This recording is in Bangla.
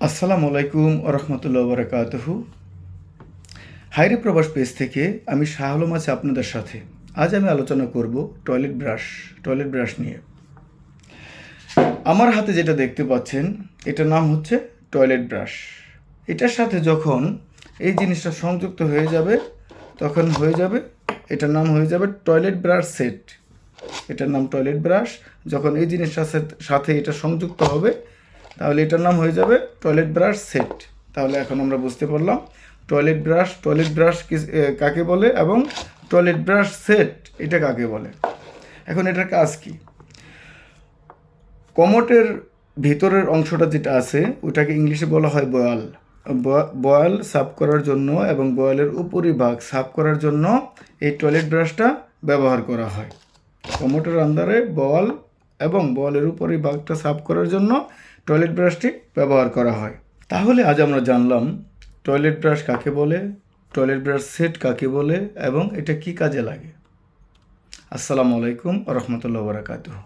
আসসালামু আলাইকুম রহমতুল্লাহ বারাকাতুহু। হায়রে প্রবাস পেজ থেকে আমি শাহ আলম আছি আপনাদের সাথে। আজ আমি আলোচনা করব টয়লেট ব্রাশ নিয়ে। আমার হাতে যেটা দেখতে পাচ্ছেন এটার নাম হচ্ছে টয়লেট ব্রাশ। এটার সাথে যখন এই জিনিসটা সংযুক্ত হয়ে যাবে তখন এটার নাম হয়ে যাবে টয়লেট ব্রাশ সেট। এটার নাম টয়লেট ব্রাশ। যখন এই জিনিসটার সাথে এটা সংযুক্ত হবে তাহলে এটার নাম হয়ে যাবে টয়লেট ব্রাশ সেট। তাহলে এখন আমরা বুঝতে পারলাম টয়লেট ব্রাশ কাকে বলে এবং টয়লেট ব্রাশ সেট এটা কাকে বলে। এখন এটার কাজ কি? কমোটের ভিতরের অংশটা যেটা আছে ওটাকে ইংলিশে বলা হয় বয়াল। বয়াল সাফ করার জন্য এবং বয়ালের উপরিভাগ সাফ করার জন্য এই টয়লেট ব্রাশটা ব্যবহার করা হয়। কমোটের আন্ডারে বয়াল এবং বয়ালের উপরিভাগটা সাফ করার জন্য টয়লেট ব্রাশটি ব্যবহার করা হয়। তাহলে আজ আমরা জানলাম টয়লেট ব্রাশ কাকে বলে, টয়লেট ব্রাশ সেট কাকে বলে এবং এটা কি কাজে লাগে। আসসালামু আলাইকুম রহমতুল্লাহ বারাকাতুহু।